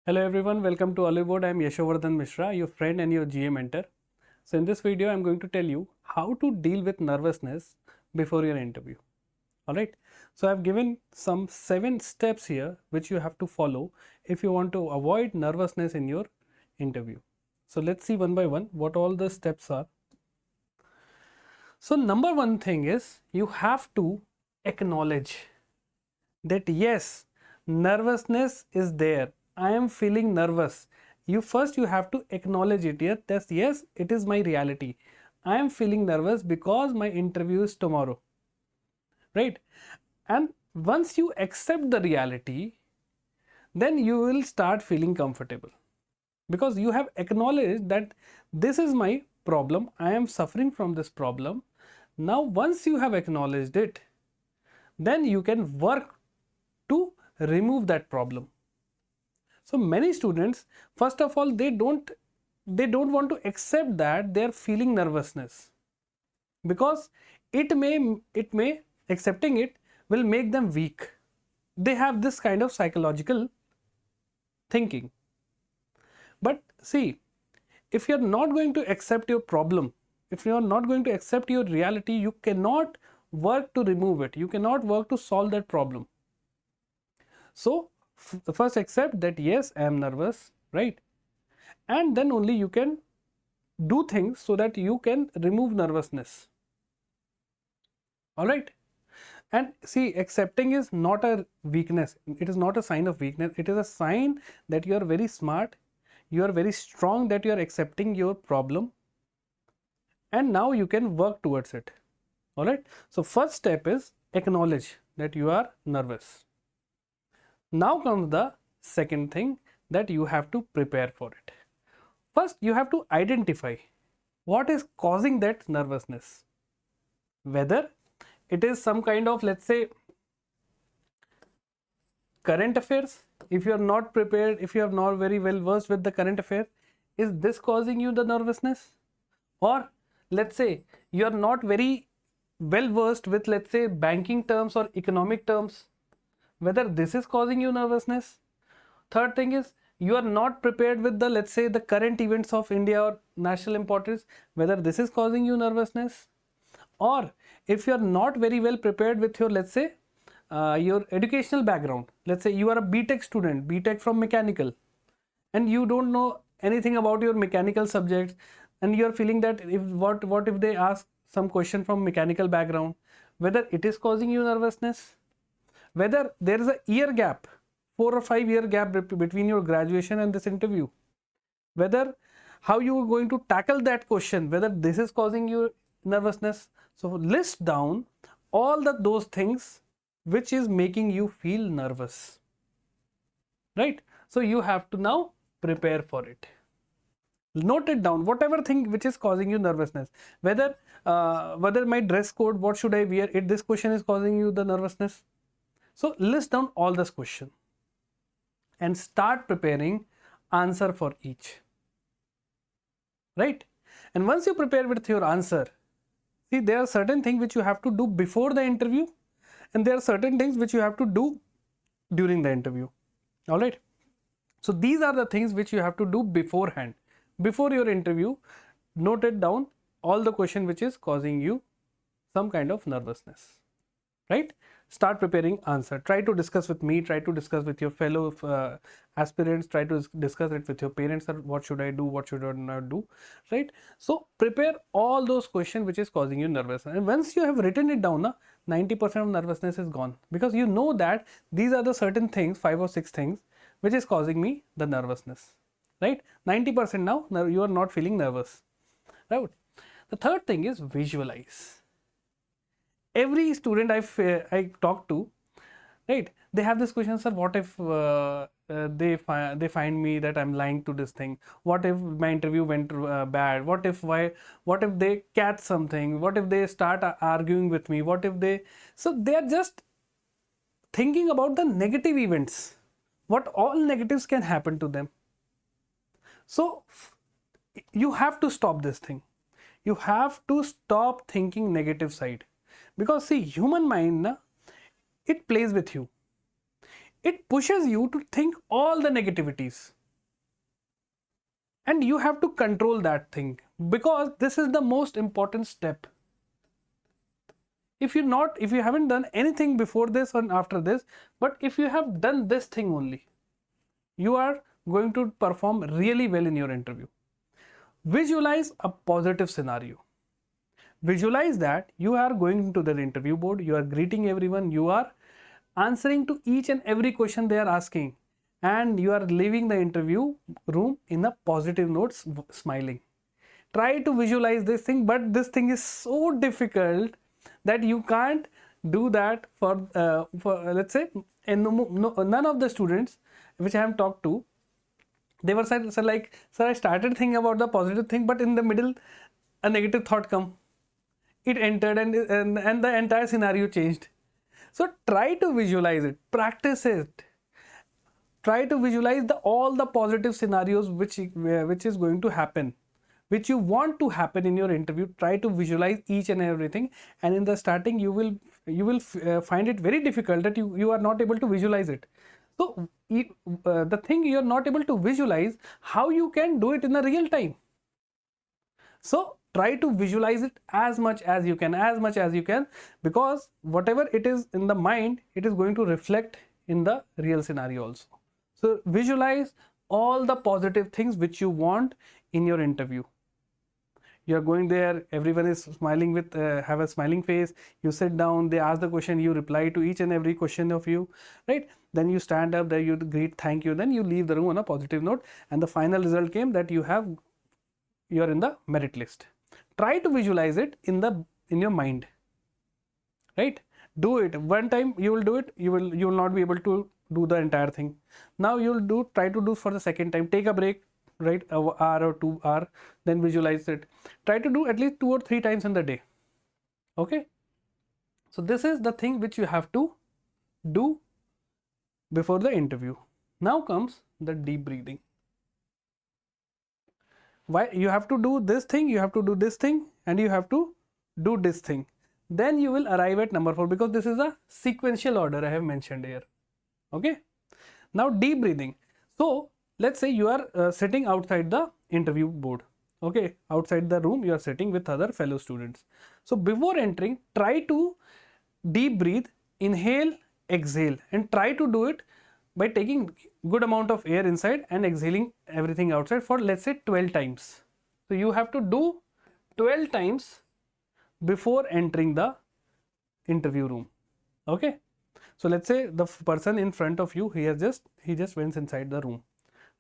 Hello everyone, welcome to Oliveboard. I am Yash Mishra, your friend and your GA mentor. So in this video, I am going to tell you how to deal with nervousness before your interview. Alright, so I have given some 7 steps here which you have to follow if you want to avoid nervousness in your interview. So let's see one by one what all the steps are. So number one thing is you have to acknowledge that yes, nervousness is there. I am feeling nervous. You have to acknowledge it. Yes, it is my reality. I am feeling nervous because my interview is tomorrow. Right? And once you accept the reality, then you will start feeling comfortable because you have acknowledged that this is my problem. I am suffering from this problem. Now, once you have acknowledged it, then you can work to remove that problem. So many students, first of all, they don't want to accept that they are feeling nervousness because it may accepting it will make them weak. They have this kind of psychological thinking. But see, if you are not going to accept your problem, if you are not going to accept your reality, you cannot work to remove it. You cannot work to solve that problem. So first accept that yes, I am nervous, right? And then only you can do things so that you can remove nervousness. All right. And see, accepting is not a weakness. It is not a sign of weakness. It is a sign that you are very smart. You are very strong, that you are accepting your problem. And now you can work towards it. All right. So first step is acknowledge that you are nervous. Now comes the second thing, that you have to prepare for it. First, you have to identify what is causing that nervousness. Whether it is some kind of, let's say, current affairs. If you are not prepared, if you are not very well versed with the current affair, is this causing you the nervousness? Or let's say you are not very well versed with, let's say, banking terms or economic terms, whether this is causing you nervousness. Third thing is you are not prepared with the, let's say, the current events of India or national importance, whether this is causing you nervousness. Or if you are not very well prepared with your, let's say, your educational background, let's say you are a BTech student, BTech from mechanical, and you don't know anything about your mechanical subjects, and you are feeling that what if they ask some question from mechanical background, whether it is causing you nervousness. Whether there is a year gap, 4 or 5 year gap between your graduation and this interview, whether how you are going to tackle that question, whether this is causing you nervousness. So list down all those things which is making you feel nervous, right? So you have to now prepare for it. Note it down, whatever thing which is causing you nervousness, whether my dress code, what should I wear, if this question is causing you the nervousness. So list down all this question and start preparing answer for each, right? And once you prepare with your answer, see, there are certain things which you have to do before the interview, and there are certain things which you have to do during the interview. All right. So these are the things which you have to do beforehand, before your interview. Note it down, all the question which is causing you some kind of nervousness, right? Start preparing answer. Try to discuss with me, try to discuss with your fellow aspirants, try to discuss it with your parents, that what should I do, what should I not do, right? So prepare all those questions which is causing you nervousness, and once you have written it down, 90% of nervousness is gone, because you know that these are the certain things, 5 or 6 things which is causing me the nervousness, right? 90% now you are not feeling nervous, right? The third thing is visualize. Every student I talk to, right, they have this question, sir, what if they find me that I'm lying to this thing? What if my interview went bad? What if they catch something? What if they start arguing with me? So they are just thinking about the negative events, what all negatives can happen to them. So you have to stop this thing. You have to stop thinking negative side. Because see, human mind, it plays with you. It pushes you to think all the negativities. and you have to control that thing, because this is the most important step. If you haven't done anything before this or after this, but if you have done this thing only, you are going to perform really well in your interview. Visualize a positive scenario. Visualize that you are going to the interview board, you are greeting everyone, you are answering to each and every question they are asking, and you are leaving the interview room in a positive note, smiling. Try to visualize this thing, but this thing is so difficult that you can't do that for let's say, and none of the students which I have talked to, they were said, sir, like, sir, I started thinking about the positive thing, but in the middle a negative thought come, it entered, and the entire scenario changed. So try to visualize it, practice it, try to visualize all the positive scenarios which is going to happen, which you want to happen in your interview. Try to visualize each and everything, and in the starting you will find it very difficult that you are not able to visualize it. So the thing you are not able to visualize, how you can do it in a real time? So try to visualize it as much as you can, because whatever it is in the mind, it is going to reflect in the real scenario also. So visualize all the positive things which you want in your interview. You are going there, everyone is smiling with have a smiling face, you sit down, they ask the question, you reply to each and every question of you, right? Then you stand up there, you greet, thank you, then you leave the room on a positive note, and the final result came that you are in the merit list. Try to visualize it in your mind, right? Do it one time, you will do it, you will not be able to do the entire thing. Now you will try to do for the second time, take a break, right, an hour or 2 hours, then visualize it. Try to do at least 2 or 3 times in the day. Okay, so this is the thing which you have to do before the interview. Now comes the deep breathing. Why you have to do this thing, you have to do this thing, and you have to do this thing, then you will arrive at number 4, because this is a sequential order I have mentioned here. Okay, now deep breathing. So let's say you are sitting outside the interview board, okay, outside the room, you are sitting with other fellow students. So before entering, try to deep breathe, inhale, exhale, and try to do it by taking good amount of air inside and exhaling everything outside for, let's say, 12 times. So you have to do 12 times before entering the interview room. Okay, so let's say the person in front of you, he just went inside the room,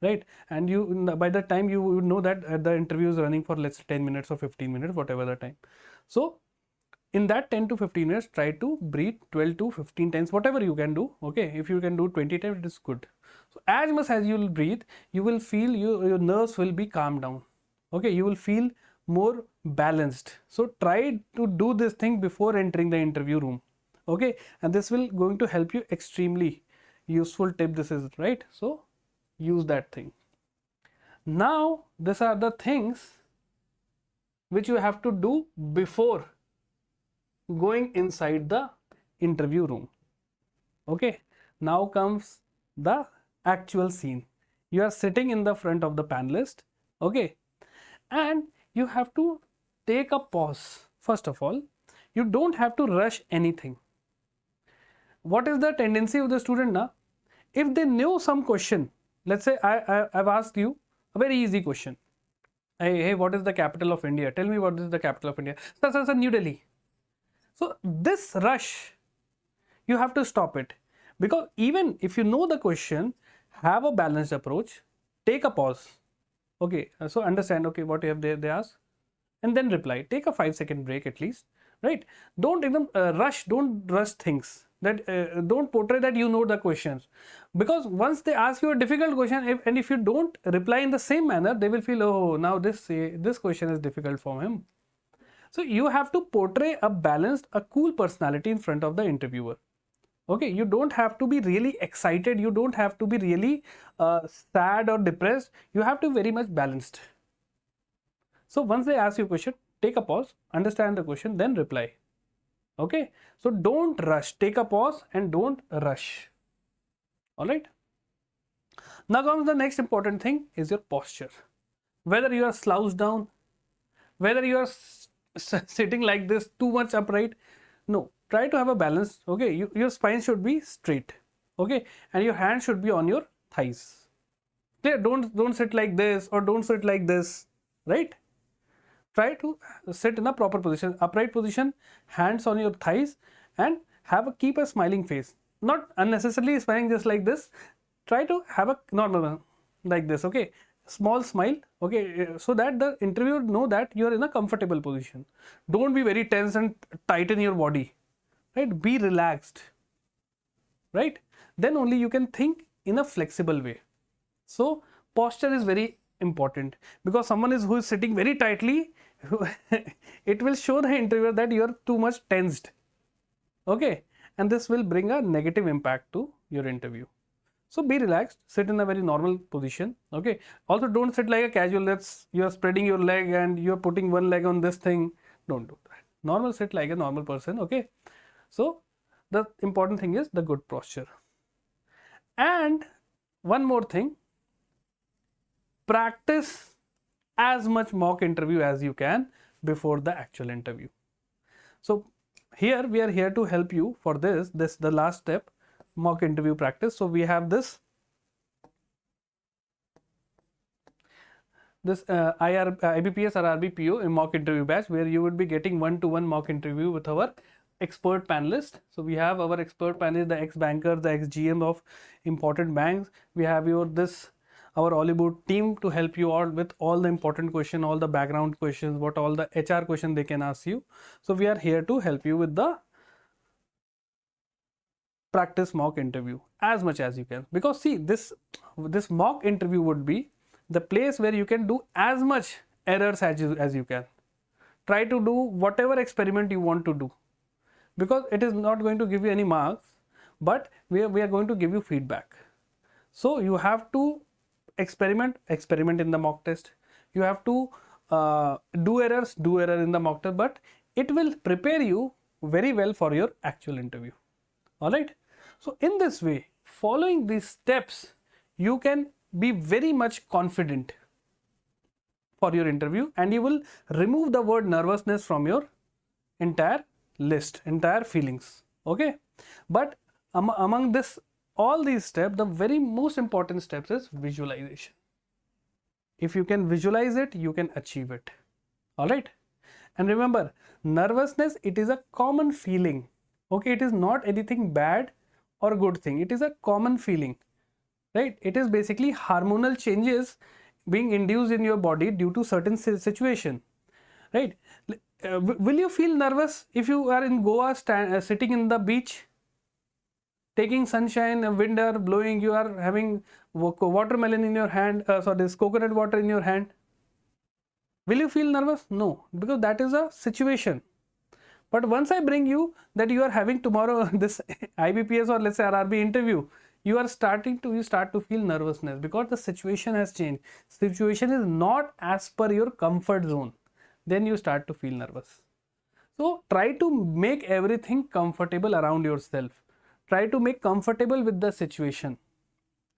right? And by the time you know that the interview is running for, let's say, 10 minutes or 15 minutes, whatever the time. So in that 10 to 15 minutes, try to breathe 12 to 15 times, whatever you can do. Okay, if you can do 20 times, it is good. So as much as you will breathe, you will feel your nerves will be calmed down. Okay, you will feel more balanced. So try to do this thing before entering the interview room. Okay, and this will going to help you extremely useful tip this is, right? So use that thing. Now these are the things which you have to do before going inside the interview room. Okay, now comes the actual scene. You are sitting in the front of the panelist, okay, and you have to take a pause. First of all, you don't have to rush anything. What is the tendency of the student now? If they know some question, let's say I've asked you a very easy question. Hey, what is the capital of India? Tell me what is the capital of India. Sir, New Delhi. So this rush, you have to stop it, because even if you know the question, have a balanced approach, take a pause. Okay, so understand, okay, what have they asked, and then reply. Take a 5-second break at least, right? Don't even rush things. That don't portray that you know the questions, because once they ask you a difficult question, if you don't reply in the same manner, they will feel, oh, now this question is difficult for him. So you have to portray a balanced, a cool personality in front of the interviewer. Okay, you don't have to be really excited, you don't have to be really sad or depressed, you have to be very much balanced. So once they ask you a question, take a pause, understand the question, then reply. Okay, so don't rush, take a pause and don't rush. All right, now comes the next important thing is your posture. whether you are slouched down, whether you are sitting like this too much upright. No, try to have a balance. Okay, your spine should be straight. Okay, and your hand should be on your thighs. Okay, don't sit like this or don't sit like this, right? Try to sit in a proper position, upright position, hands on your thighs, and keep a smiling face. Not unnecessarily smiling just like this. Try to have a normal one like this. Okay, small smile. Okay, so that the interviewer know that you are in a comfortable position. Don't be very tense and tighten your body. Right? Be relaxed. Right? Then only you can think in a flexible way. So posture is very important, because someone who is sitting very tightly, it will show the interviewer that you are too much tensed. Okay, and this will bring a negative impact to your interview. So be relaxed, sit in a very normal position. Okay, also don't sit like a casual, that's you are spreading your leg and you are putting one leg on this thing. Don't do that. Normal, sit like a normal person. Okay, so the important thing is the good posture. And one more thing, practice as much mock interview as you can before the actual interview. So here we are here to help you for this the last step, mock interview practice. So we have this IBPS RRB PO in mock interview batch, where you would be getting one-to-one mock interview with our expert panelist. So we have our expert panelist, the ex-banker, the ex-GM of important banks. We have our Oliveboard team to help you out with all the important questions, all the background questions, what all the HR questions they can ask you. So we are here to help you with the practice mock interview as much as you can, because see, this mock interview would be the place where you can do as much errors as you can. Try to do whatever experiment you want to do, because it is not going to give you any marks, but we are going to give you feedback. So you have to experiment in the mock test. You have to do error in the mock test, but it will prepare you very well for your actual interview. All right. So in this way, following these steps, you can be very much confident for your interview, and you will remove the word nervousness from your entire list, entire feelings. Okay. But among all these steps, the very most important steps is visualization. If you can visualize it, you can achieve it. All right. And remember, nervousness, it is a common feeling. Okay, it is not anything bad or good thing. It is a common feeling, right? It is basically hormonal changes being induced in your body due to certain situation, right? Will you feel nervous if you are in Goa, sitting in the beach, taking sunshine, a wind are blowing, you are having watermelon in your hand, this coconut water in your hand? Will you feel nervous? No, because that is a situation. But once I bring you that you are having tomorrow this IBPS or let's say RRB interview, you start to feel nervousness, because the situation has changed. Situation is not as per your comfort zone. Then you start to feel nervous. So try to make everything comfortable around yourself. Try to make comfortable with the situation.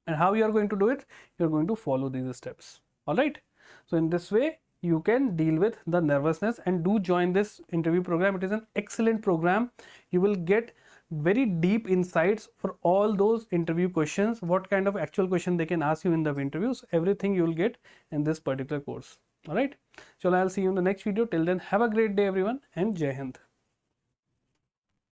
And how you are going to do it? You are going to follow these steps. All right. So in this way, you can deal with the nervousness, and do join this interview program. It is an excellent program. You will get very deep insights for all those interview questions, what kind of actual question they can ask you in the interviews. Everything you will get in this particular course. All right. So I'll see you in the next video. Till then, have a great day everyone, and Jai Hind.